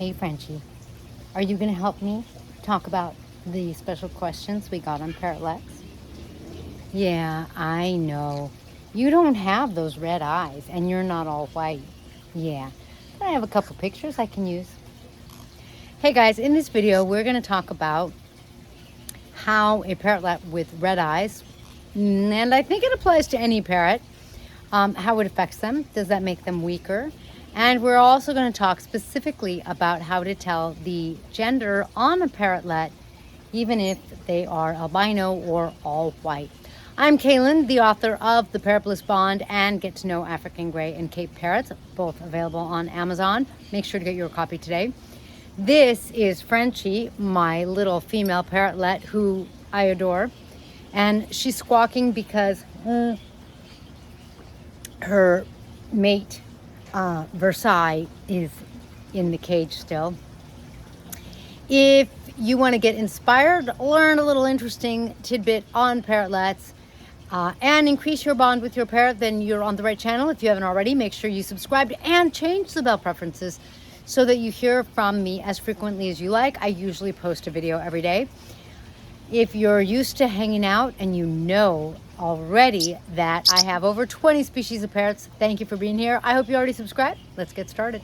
Hey Frenchie, are you going to help me talk about the special questions we got on Parrotlets? Yeah, I know. You don't have those red eyes and you're not all white. Yeah, but I have a couple pictures I can use. Hey guys, in this video we're going to talk about how a parrotlet with red eyes, and I think it applies to any parrot, how it affects them. Does that make them weaker? And we're also going to talk specifically about how to tell the gender on a parrotlet, even if they are albino or all white. I'm Kaylin, the author of The Parrot Bliss Bond and Get to Know African Gray and Cape Parrots, both available on Amazon. Make sure to get your copy today. This is Frenchie, my little female parrotlet who I adore. And she's squawking because her mate, Versailles, is in the cage still. If you want to get inspired, learn a little interesting tidbit on parrotlets, and increase your bond with your parrot, then you're on the right channel. If you haven't already, make sure you subscribe and change the bell preferences so that you hear from me as frequently as you like. I usually post a video every day. If you're used to hanging out and you know already that I have over 20 species of parrots, thank you for being here. I hope you already subscribed. Let's get started.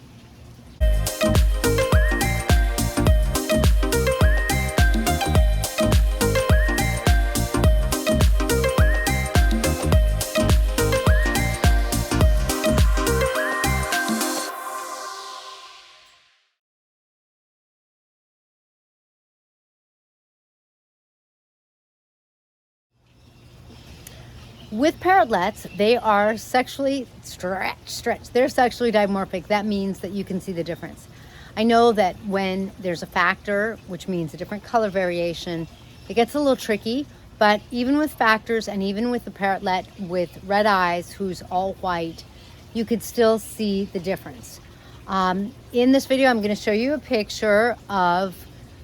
With parrotlets, they are sexually stretched. They're sexually dimorphic. That means that you can see the difference. I know that when there's a factor, which means a different color variation, it gets a little tricky, but even with factors and even with the parrotlet with red eyes who's all white, you could still see the difference. In this video, I'm going to show you a picture of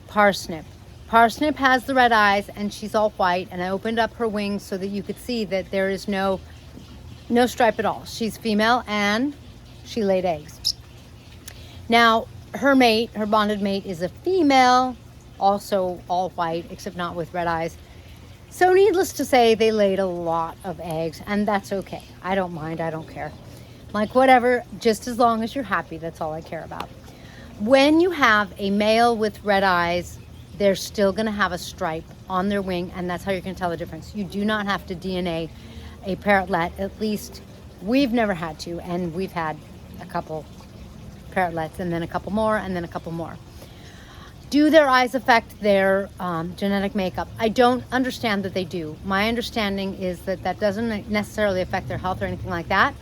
Parsnip. Parsnip has the red eyes and she's all white, and I opened up her wings so that you could see that there is no stripe at all. She's female and she laid eggs. Now her mate, her bonded mate, is a female, also all white except not with red eyes. So needless to say, they laid a lot of eggs, and that's okay. I don't mind, I don't care. Like whatever, just as long as you're happy, that's all I care about. When you have a male with red eyes, they're still going to have a stripe on their wing, and that's how you're going to tell the difference. You do not have to DNA a parrotlet. At least we've never had to, and we've had a couple parrotlets and then a couple more and then a couple more. Do their eyes affect their genetic makeup? I don't understand that they do. My understanding is that that doesn't necessarily affect their health or anything like that.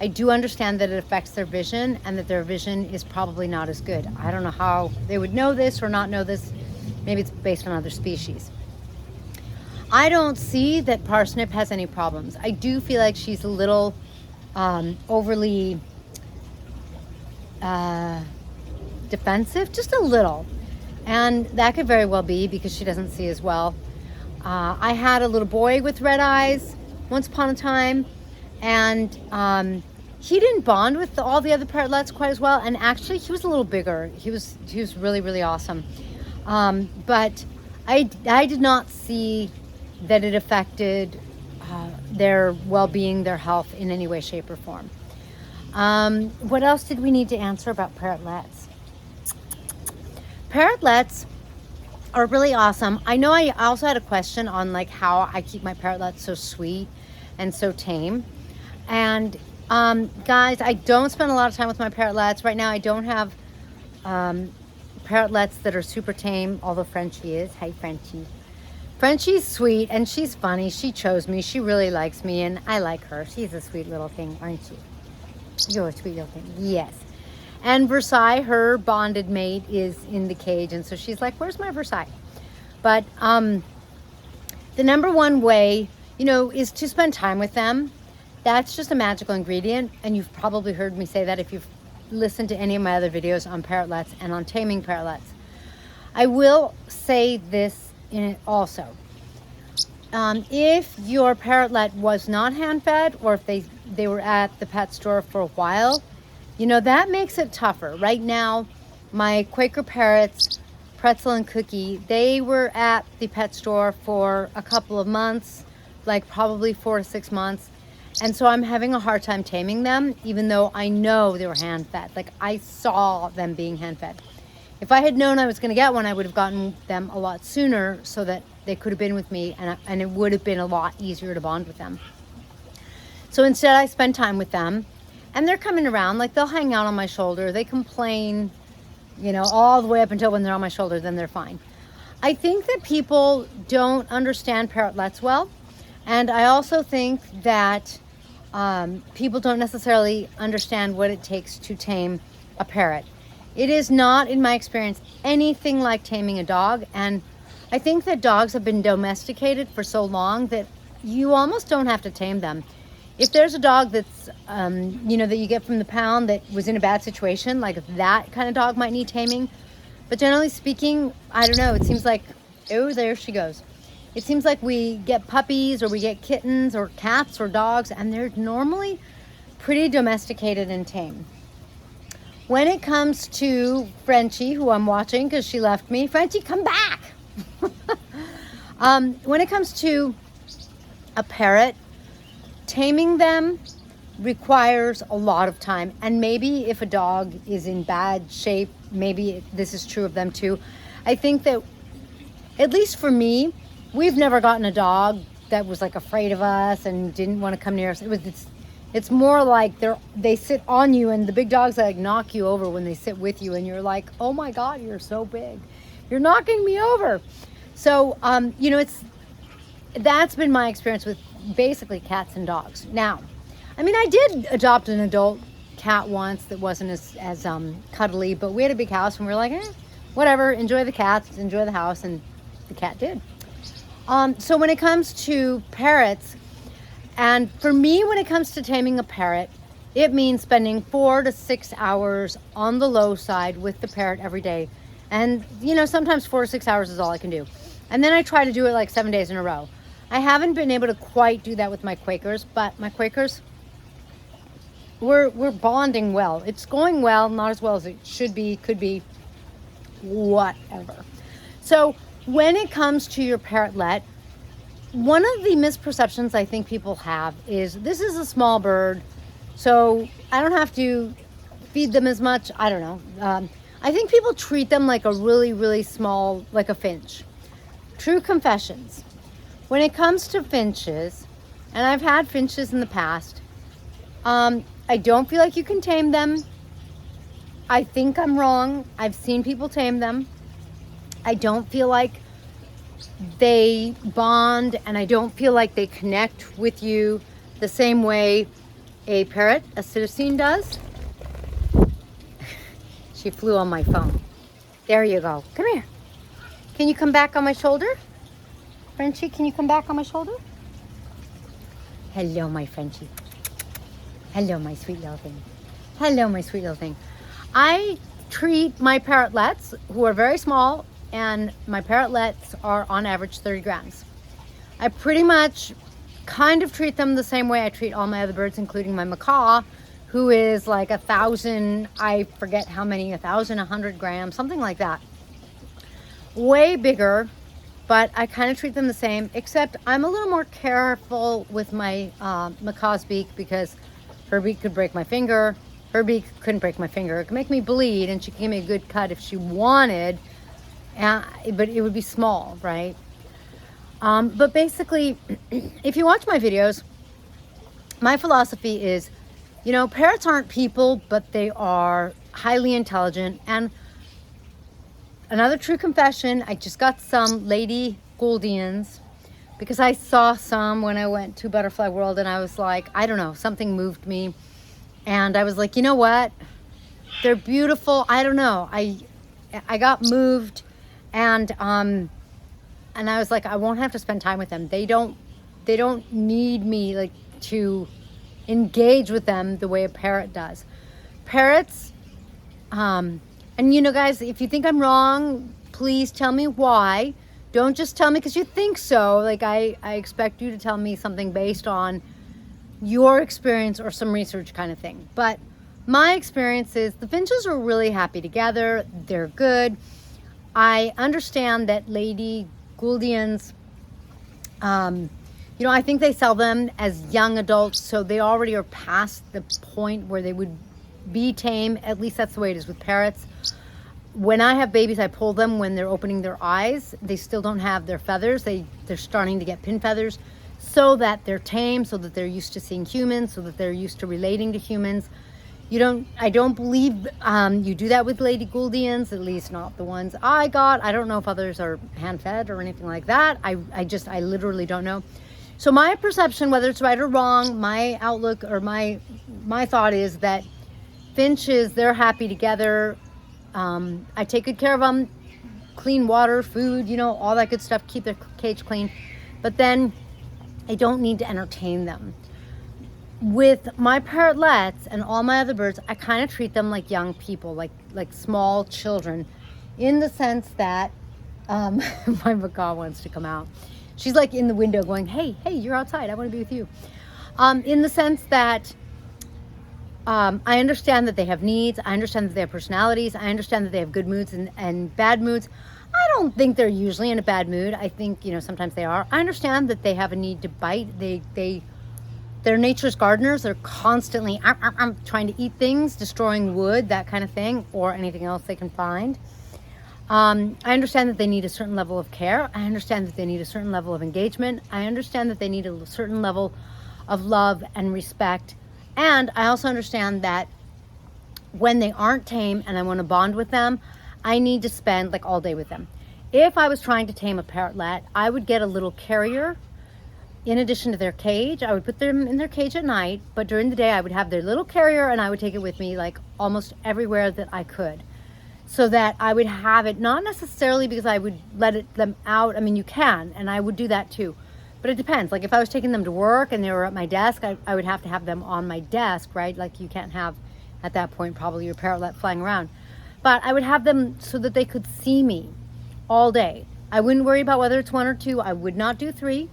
I do understand that it affects their vision and that their vision is probably not as good. I don't know how they would know this or not know this. Maybe it's based on other species. I don't see that Parsnip has any problems. I do feel like she's a little overly defensive, just a little. And that could very well be because she doesn't see as well. I had a little boy with red eyes once upon a time, and he didn't bond with all the other parrotlets quite as well. And actually, he was a little bigger. He was really, really awesome. But I did not see that it affected their well-being, their health in any way, shape, or form. What else did we need to answer about parrotlets? Parrotlets are really awesome. I know I also had a question on like how I keep my parrotlets so sweet and so tame. And guys, I don't spend a lot of time with my parrotlets. Right now I don't have parrotlets that are super tame, although Frenchie is. Hi Frenchie. Frenchie's sweet and she's funny. She chose me. She really likes me and I like her. She's a sweet little thing, aren't you? You're a sweet little thing. Yes. And Versailles, her bonded mate, is in the cage, and so she's like, where's my Versailles? But the number one way, is to spend time with them. That's just a magical ingredient, and you've probably heard me say that if you've listened to any of my other videos on parrotlets and on taming parrotlets. I will say this in it also. If your parrotlet was not hand-fed, or if they were at the pet store for a while, that makes it tougher. Right now, my Quaker parrots, Pretzel and Cookie, they were at the pet store for a couple of months, like probably 4 to 6 months. And so I'm having a hard time taming them, even though I know they were hand fed. Like I saw them being hand fed. If I had known I was going to get one, I would have gotten them a lot sooner so that they could have been with me, and it would have been a lot easier to bond with them. So instead I spend time with them, and they're coming around, like they'll hang out on my shoulder. They complain, you know, all the way up until when they're on my shoulder, then they're fine. I think that people don't understand parrotlets well. And I also think that people don't necessarily understand what it takes to tame a parrot. It is not, in my experience, anything like taming a dog. And I think that dogs have been domesticated for so long that you almost don't have to tame them. If there's a dog that's, you know, that you get from the pound that was in a bad situation, like that kind of dog might need taming. But generally speaking, I don't know, it seems like, oh, there she goes. It seems like we get puppies or we get kittens or cats or dogs, and they're normally pretty domesticated and tame. When it comes to Frenchie, who I'm watching because she left me, Frenchie, come back. When it comes to a parrot, taming them requires a lot of time. And maybe if a dog is in bad shape, maybe this is true of them too. I think that, at least for me, we've never gotten a dog that was like afraid of us and didn't want to come near us. It's more like they sit on you, and the big dogs like knock you over when they sit with you, and you're like, oh my God, you're so big. You're knocking me over. So, you know, that's been my experience with basically cats and dogs. Now, I mean, I did adopt an adult cat once that wasn't as cuddly, but we had a big house and we were like, whatever, enjoy the cats, enjoy the house, and the cat did. So when it comes to parrots, and for me, when it comes to taming a parrot, it means spending 4 to 6 hours on the low side with the parrot every day. And, you know, sometimes 4 to 6 hours is all I can do. And then I try to do it like 7 days in a row. I haven't been able to quite do that with my Quakers, but my Quakers, we're bonding well. It's going well, not as well as it should be, could be, whatever. So when it comes to your parrotlet, one of the misperceptions I think people have is this is a small bird, so I don't have to feed them as much. I don't know. I think people treat them like a really, really small, like a finch. True confessions. When it comes to finches, and I've had finches in the past, I don't feel like you can tame them. I think I'm wrong. I've seen people tame them. I don't feel like they bond, and I don't feel like they connect with you the same way a parrot, a citizen, does. She flew on my phone. There you go. Come here. Can you come back on my shoulder? Frenchie, can you come back on my shoulder? Hello, my Frenchie. Hello, my sweet little thing. Hello, my sweet little thing. I treat my parrotlets, who are very small, and my parrotlets are on average 30 grams. I pretty much kind of treat them the same way I treat all my other birds, including my macaw, who is like 1,000, I forget how many, 1,100 grams, something like that. Way bigger, but I kind of treat them the same, except I'm a little more careful with my macaw's beak, because her beak could break my finger. Her beak couldn't break my finger. It could make me bleed, and she could give me a good cut if she wanted, but it would be small, right? But basically, if you watch my videos, my philosophy is, you know, parrots aren't people, but they are highly intelligent. And another true confession, I just got some lady Gouldians because I saw some when I went to Butterfly World, and I was like, I don't know, something moved me. And I was like, you know what? They're beautiful. I don't know. I got moved, and I was like, I won't have to spend time with them. They don't need me like to engage with them the way a parrot does. Parrots, and you know, guys, if you think I'm wrong, please tell me why. Don't just tell me because you think so. Like I expect you to tell me something based on your experience or some research kind of thing. But My experience is the finches are really happy together. They're good. I understand that Lady Gouldians, you know, I think they sell them as young adults, so they already are past the point where they would be tame. At least that's the way it is with parrots. When I have babies, I pull them when they're opening their eyes. They still don't have their feathers. They're starting to get pin feathers, so that they're tame, so that they're used to seeing humans, so that they're used to relating to humans. I don't believe you do that with Lady Gouldians, at least not the ones I got. I don't know if others are hand-fed or anything like that. I literally don't know. So my perception, whether it's right or wrong, my outlook or my thought is that finches, they're happy together. I take good care of them, clean water, food, you know, all that good stuff, keep their cage clean. But then I don't need to entertain them. With my parrotlets and all my other birds, I kind of treat them like young people, like small children, in the sense that my macaw wants to come out. She's like in the window going, hey, you're outside. I want to be with you. In the sense that I understand that they have needs. I understand that they have personalities. I understand that they have good moods and bad moods. I don't think they're usually in a bad mood. I think, you know, sometimes they are. I understand that they have a need to bite. They're nature's gardeners. They're constantly trying to eat things, destroying wood, that kind of thing, or anything else they can find. I understand that they need a certain level of care. I understand that they need a certain level of engagement. I understand that they need a certain level of love and respect. And I also understand that when they aren't tame and I want to bond with them, I need to spend like all day with them. If I was trying to tame a parrotlet, I would get a little carrier. In addition to their cage, I would put them in their cage at night, but during the day I would have their little carrier and I would take it with me like almost everywhere that I could, so that I would have it, not necessarily because I would let them out. I mean, you can, and I would do that too, but it depends. Like if I was taking them to work and they were at my desk, I would have to have them on my desk, right? Like you can't have, at that point, probably your parrotlet flying around. But I would have them so that they could see me all day. I wouldn't worry about whether it's one or two. I would not do three.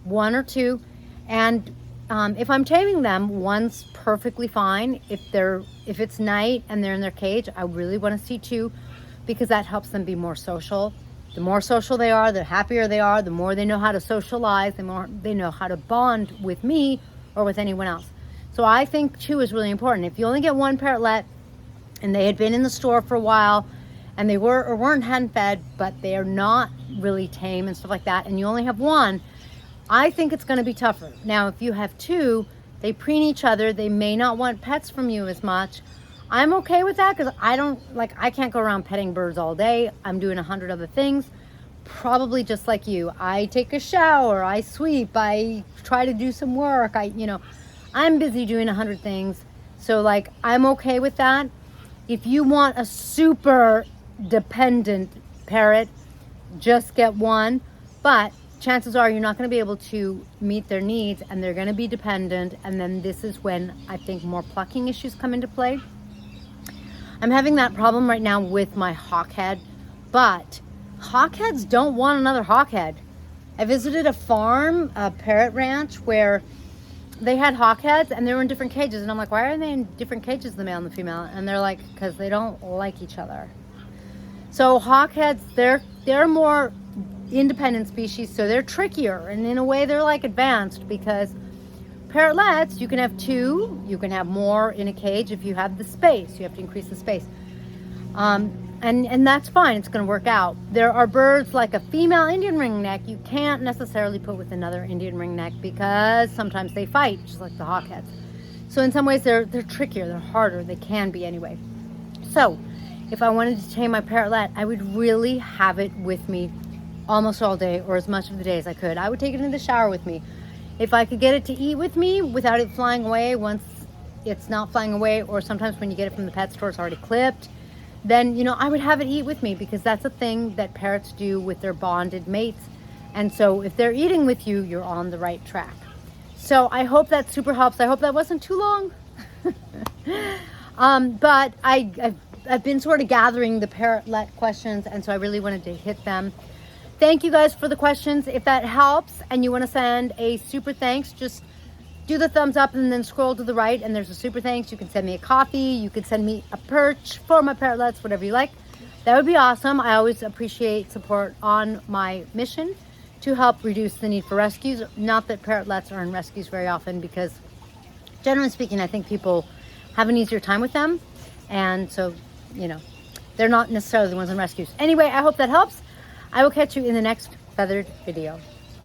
One or two. And if I'm taming them, one's perfectly fine. If it's night and they're in their cage, I really want to see two, because that helps them be more social. The more social they are, the happier they are, the more they know how to socialize, the more they know how to bond with me or with anyone else. So I think two is really important. If you only get one parrotlet and they had been in the store for a while and they were or weren't hand fed, but they are not really tame and stuff like that, and you only have one, I think it's going to be tougher. Now, if you have two, they preen each other. They may not want pets from you as much. I'm okay with that because I can't go around petting birds all day. I'm doing 100 other things, probably just like you. I take a shower, I sweep, I try to do some work. I'm busy doing 100 things. So like, I'm okay with that. If you want a super dependent parrot, just get one. But chances are you're not going to be able to meet their needs and they're going to be dependent. And then this is when I think more plucking issues come into play. I'm having that problem right now with my hawkhead, but hawkheads don't want another hawkhead. I visited a farm, a parrot ranch, where they had hawkheads and they were in different cages. And I'm like, why are they in different cages, the male and the female? And they're like, because they don't like each other. So hawkheads, they're more independent species, so they're trickier, and in a way they're like advanced, because parrotlets, you can have two, you can have more in a cage if you have the space. You have to increase the space, and that's fine. It's going to work out. There are birds like a female Indian ringneck you can't necessarily put with another Indian ringneck, because sometimes they fight, just like the hawkheads. So in some ways they're trickier, they're harder. They can be anyway. So if I wanted to tame my parrotlet, I would really have it with me almost all day, or as much of the day as I could. I would take it in the shower with me. If I could get it to eat with me without it flying away, once it's not flying away, or sometimes when you get it from the pet store, it's already clipped, then, I would have it eat with me, because that's a thing that parrots do with their bonded mates. And so if they're eating with you, you're on the right track. So I hope that super helps. I hope that wasn't too long. But I've been sort of gathering the parrotlet questions, and so I really wanted to hit them. Thank you guys for the questions. If that helps and you want to send a super thanks, just do the thumbs up and then scroll to the right and there's a super thanks. You can send me a coffee, you can send me a perch for my parrotlets, whatever you like. That would be awesome. I always appreciate support on my mission to help reduce the need for rescues. Not that parrotlets are in rescues very often, because generally speaking, I think people have an easier time with them. And so, you know, they're not necessarily the ones in rescues. Anyway, I hope that helps. I will catch you in the next feathered video.